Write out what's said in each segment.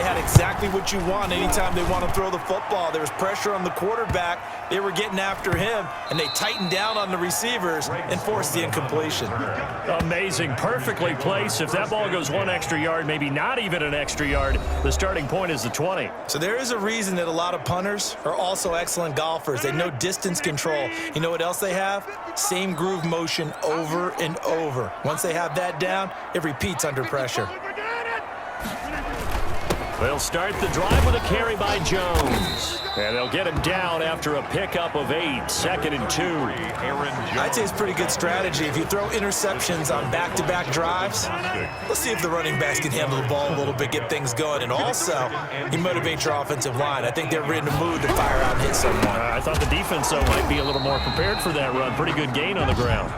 had exactly what you want anytime they want to throw the football. There was pressure on the quarterback. They were getting after him, and they tightened down on the receivers and forced the incompletion. Amazing. Perfectly placed. If that ball goes 1 extra yard, maybe not even an extra yard, the starting point is the 20. So there is a reason that a lot of punters are also excellent golfers. They know distance control. You know what else they have? Same groove motion over and over. Once they have that down, it repeats under pressure. They'll start the drive with a carry by Jones. And they'll get him down after a pickup of 8, 2nd and 2. I'd say it's pretty good strategy. If you throw interceptions on back-to-back drives, let's see if the running backs can handle the ball a little bit, get things going. And also, you motivate your offensive line. I think they're in the mood to fire out and hit someone. I thought the defense, though, might be a little more prepared for that run. Pretty good gain on the ground.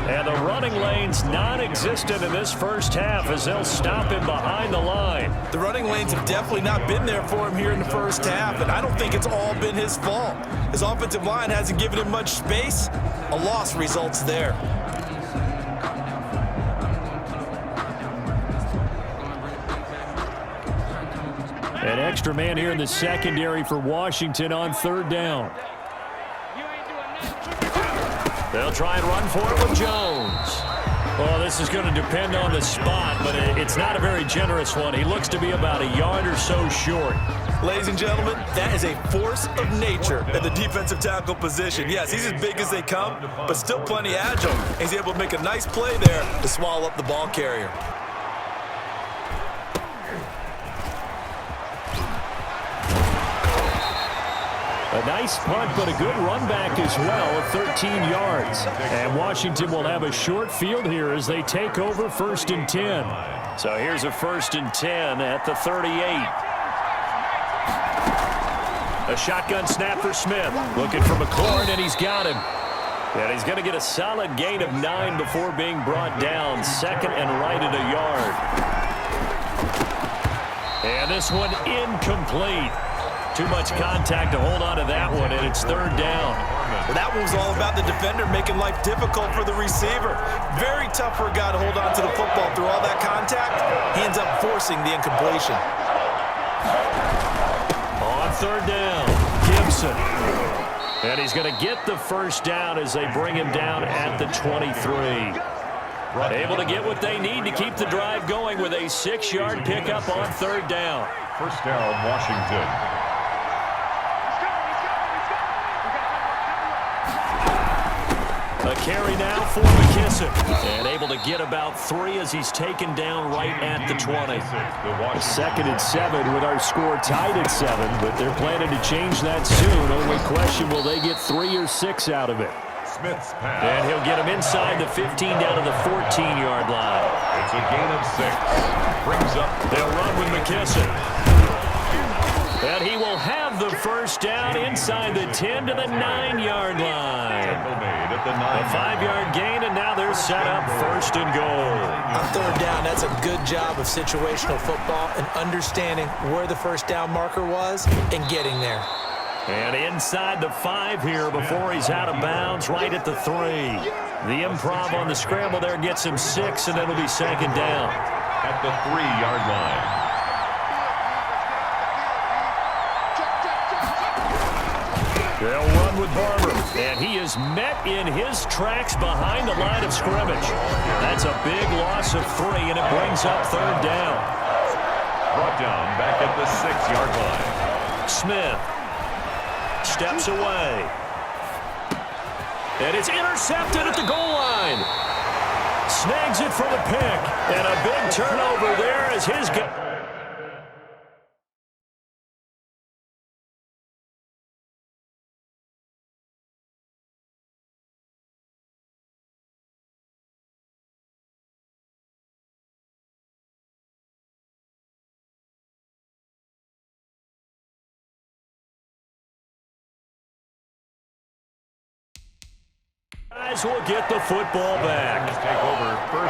And the running lane's non-existent in this first half as they'll stop him behind the line. The running lanes have definitely not been there for him here in the first half, and I don't think it's all been his fault. His offensive line hasn't given him much space. A loss results there. An extra man here in the secondary for Washington on 3rd down. They'll try and run for it with Jones. Well, this is going to depend on the spot, but it's not a very generous one. He looks to be about a yard or so short. Ladies and gentlemen, that is a force of nature at the defensive tackle position. Yes, he's as big as they come, but still plenty agile. He's able to make a nice play there to swallow up the ball carrier. A nice punt, but a good run back as well of 13 yards. And Washington will have a short field here as they take over 1st and 10. So here's a 1st and 10 at the 38. A shotgun snap for Smith. Looking for McLaurin, and he's got him. And he's going to get a solid gain of 9 before being brought down. 2nd and right at a yard. And this one incomplete. Too much contact to hold on to that one, and it's 3rd down. Well, that one was all about the defender making life difficult for the receiver. Very tough for a guy to hold on to the football through all that contact. He ends up forcing the incompletion. On 3rd down, Gibson. And he's going to get the 1st down as they bring him down at the 23. Able to get what they need to keep the drive going with a 6-yard pickup on 3rd down. 1st down, Washington. A carry now for McKissick. And able to get about 3 as he's taken down right at the 20. 2nd and 7 with our score tied at 7, but they're planning to change that soon. Only question, will they get 3 or 6 out of it? Smith's pass. And he'll get him inside the 15 down to the 14-yard line. It's a gain of 6. Brings up. They'll run with McKissick. And he will have the 1st down inside the 10 to the 9-yard line. A 5-yard gain, and now they're set up 1st and goal. On 3rd down, that's a good job of situational football and understanding where the 1st down marker was and getting there. And inside the 5 here before he's out of bounds, right at the 3. The improv on the scramble there gets him 6, and it'll be 2nd down. At the 3-yard line. They'll run with Barber, and he is met in his tracks behind the line of scrimmage. That's a big loss of 3, and it brings up 3rd down. Brought down back at the 6-yard line. Smith steps away. And it's intercepted at the goal line. Snags it for the pick, and a big turnover there as his guy. Guys will get the football back.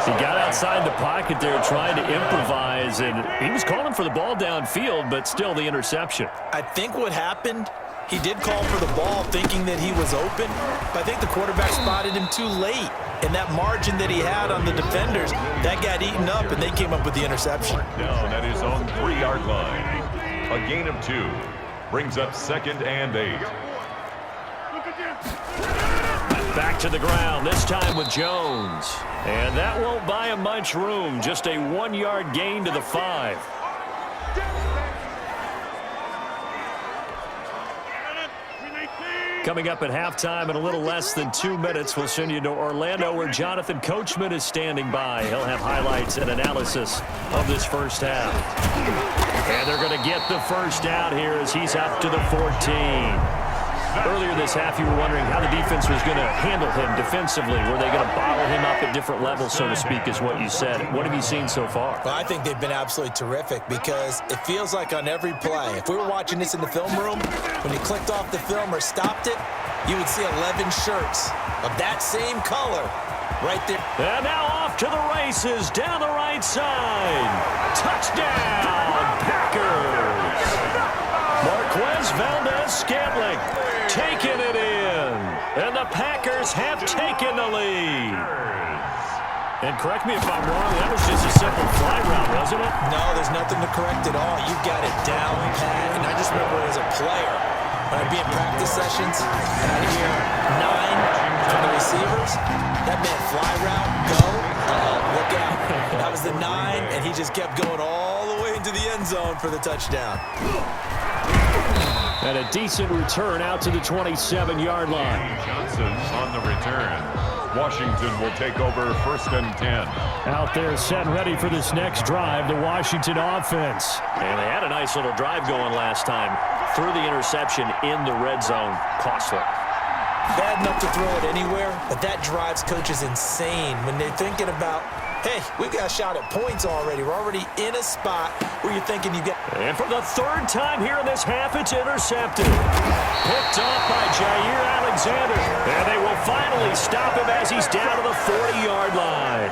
He got outside the pocket there trying to improvise, and he was calling for the ball downfield, but still the interception. I think what happened, he did call for the ball thinking that he was open, but I think the quarterback spotted him too late. And that margin that he had on the defenders, that got eaten up, and they came up with the interception. Down at his own 3-yard line. A gain of 2. Brings up 2nd and 8. Back to the ground, this time with Jones. And that won't buy him much room. Just a 1-yard gain to the 5. Coming up at halftime in a little less than 2 minutes, we'll send you to Orlando where Jonathan Coachman is standing by. He'll have highlights and analysis of this first half. And they're going to get the first down here as he's up to the 14. Earlier this half, you were wondering how the defense was going to handle him defensively. Were they going to bottle him up at different levels, so to speak, is what you said. What have you seen so far? Well, I think they've been absolutely terrific because it feels like on every play, if we were watching this in the film room, when you clicked off the film or stopped it, you would see 11 shirts of that same color right there. And now off to the races down the right side. Touchdown, Packers. Marquez Valdez-Scantling taking it in. And the Packers have taken the lead. And correct me if I'm wrong, that was just a simple fly route, wasn't it? No, there's nothing to correct at all. You got it down pat. And I just remember as a player, when I'd be in practice sessions, and I'd hear 9 from the receivers, that meant fly route, go, look out. That was the 9, and he just kept going all the way into the end zone for the touchdown. And a decent return out to the 27-yard line. Johnson on the return. Washington will take over 1st and 10. Out there set and ready for this next drive, the Washington offense. And they had a nice little drive going last time. Threw the interception in the red zone. Costly. Bad enough to throw it anywhere, but that drives coaches insane when they're thinking about, hey, we've got a shot at points already. We're already in a spot where you're thinking you get. And for the 3rd time here in this half, it's intercepted. Picked off by Jair Alexander. And they will finally stop him as he's down to the 40-yard line.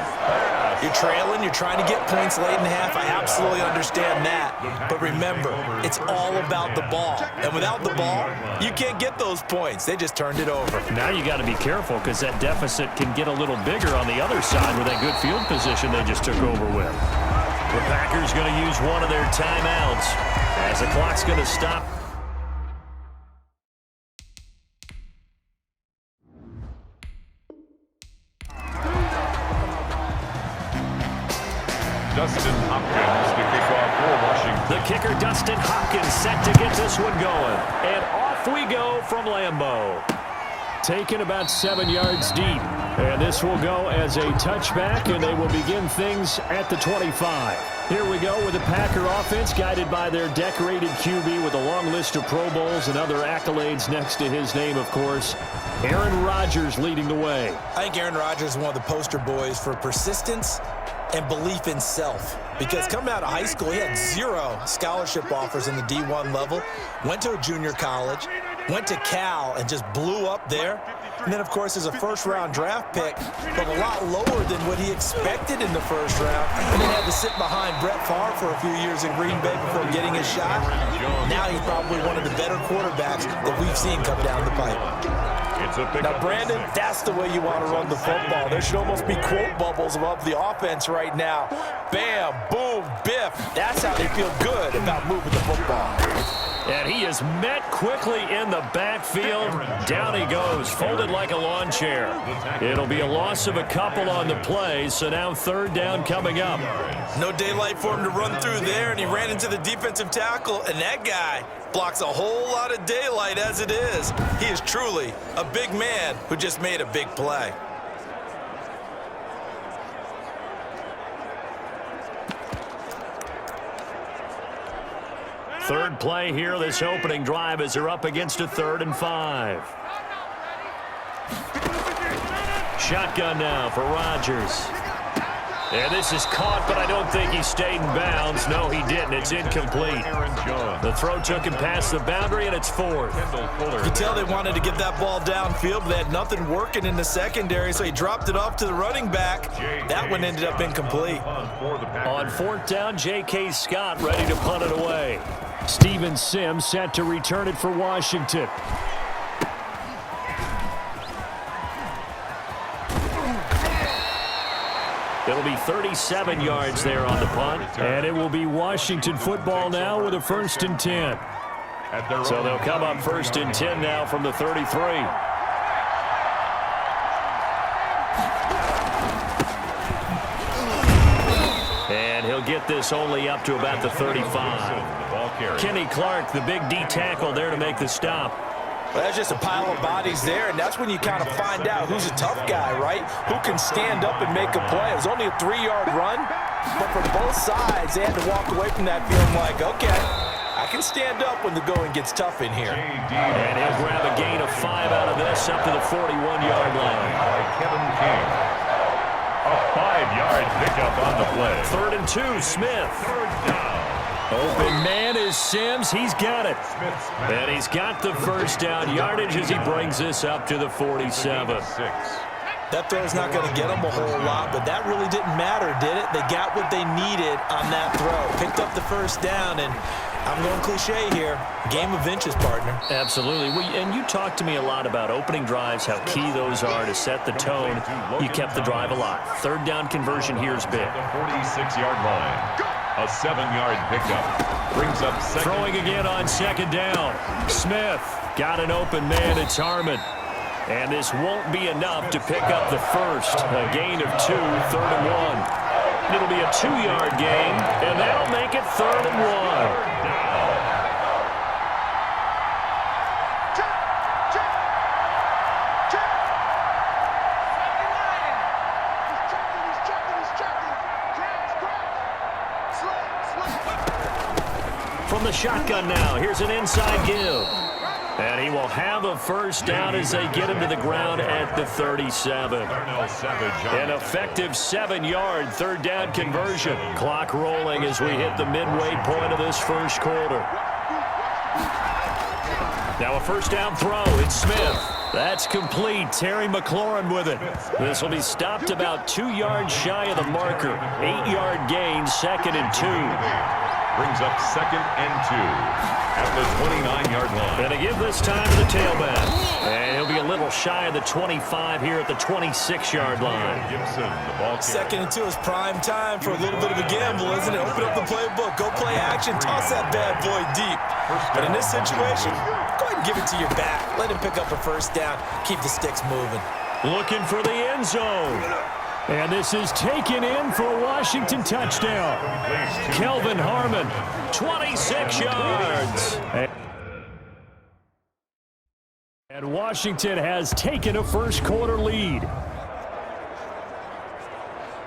You're trailing. You're trying to get points late in the half. I absolutely understand that. But remember, it's all about the ball. And without the ball, you can't get those points. They just turned it over. Now you got to be careful because that deficit can get a little bigger on the other side with that good field position they just took over with. The Packers going to use one of their timeouts as the clock's going to stop. Dustin Hopkins to kick off for Washington. The kicker, Dustin Hopkins, set to get this one going. And off we go from Lambeau. Taken about 7 yards deep. And this will go as a touchback, and they will begin things at the 25. Here we go with the Packer offense, guided by their decorated QB with a long list of Pro Bowls and other accolades next to his name, of course. Aaron Rodgers leading the way. I think Aaron Rodgers is one of the poster boys for persistence and belief in self. Because coming out of high school, he had 0 scholarship offers in the D1 level, went to a junior college, went to Cal and just blew up there. And then, of course, as a first-round draft pick, but a lot lower than what he expected in the first round. And then had to sit behind Brett Favre for a few years in Green Bay before getting his shot. Now he's probably one of the better quarterbacks that we've seen come down the pipe. Now, Brandon, that's the way you want to run the football. There should almost be quote bubbles above the offense right now. Bam, boom, biff. That's how they feel good about moving the football. And he is met quickly in the backfield. Down he goes, folded like a lawn chair. It'll be a loss of a couple on the play, so now 3rd down coming up. No daylight for him to run through there, and he ran into the defensive tackle, and that guy blocks a whole lot of daylight as it is. He is truly a big man who just made a big play. Third play here, this opening drive as they're up against a 3rd and 5. Shotgun now for Rodgers. And this is caught, but I don't think he stayed in bounds. No, he didn't. It's incomplete. The throw took him past the boundary, and it's 4th. You can tell they wanted to get that ball downfield, but they had nothing working in the secondary, so he dropped it off to the running back. That one ended up incomplete. On 4th down, J.K. Scott ready to punt it away. Steven Sims set to return it for Washington. It'll be 37 yards there on the punt. And it will be Washington football now with a 1st and 10. So they'll come up 1st and 10 now from the 33. And he'll get this only up to about the 35. Kenny Clark, the big D tackle there to make the stop. Well, that's just a pile of bodies there, and that's when you kind of find out who's a tough guy, right? Who can stand up and make a play. It was only a 3-yard run, but for both sides, they had to walk away from that feeling like, okay, I can stand up when the going gets tough in here. And he'll grab a gain of 5 out of this up to the 41-yard line. Kevin King. A 5-yard pickup on the play. 3rd and 2, Smith. Open man is Sims. He's got it. And he's got the 1st down yardage as he brings this up to the 47. That throw's not going to get them a whole lot, but that really didn't matter, did it? They got what they needed on that throw. Picked up the 1st down, and I'm going cliche here. Game of inches, partner. Absolutely. And you talked to me a lot about opening drives, how key those are to set the tone. You kept the drive alive. 3rd down conversion here is big. The 46-yard line. A 7-yard pickup. Brings up second. Throwing again on 2nd down. Smith got an open man. It's Harmon. And this won't be enough to pick up the 1st. A gain of 2, 3rd and 1. It'll be a 2-yard gain, and that'll make it 3rd and 1. From the shotgun now, here's an inside give. And he will have a 1st down as they get him to the ground at the 37. An effective 7-yard 3rd down conversion. Clock rolling as we hit the midway point of this 1st quarter. Now a 1st down throw. It's Smith. That's complete. Terry McLaurin with it. This will be stopped about 2 yards shy of the marker. 8-yard gain, 2nd and 2. Brings up 2nd and 2 at the 29-yard line. And to give this time to the tailback. And he'll be a little shy of the 25 here at the 26-yard line. Gibson, the ball 2nd and 2 is prime time for a little bit of a gamble, isn't it? Open up the playbook, go play action, toss that bad boy deep. But in this situation, go ahead and give it to your back. Let him pick up a 1st down, keep the sticks moving. Looking for the end zone. And this is taken in for a Washington touchdown. Kelvin Harmon, 26 yards. And Washington has taken a 1st quarter lead.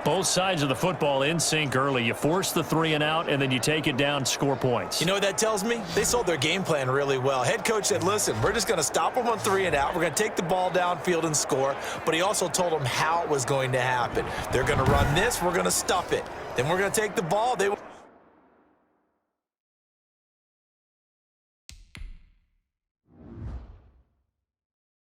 Both sides of the football in sync early. You force the 3 and out, and then you take it down, score points. You know what that tells me? They sold their game plan really well. Head coach said, listen, we're just going to stop them on 3 and out. We're going to take the ball downfield and score. But he also told them how it was going to happen. They're going to run this. We're going to stuff it. Then we're going to take the ball.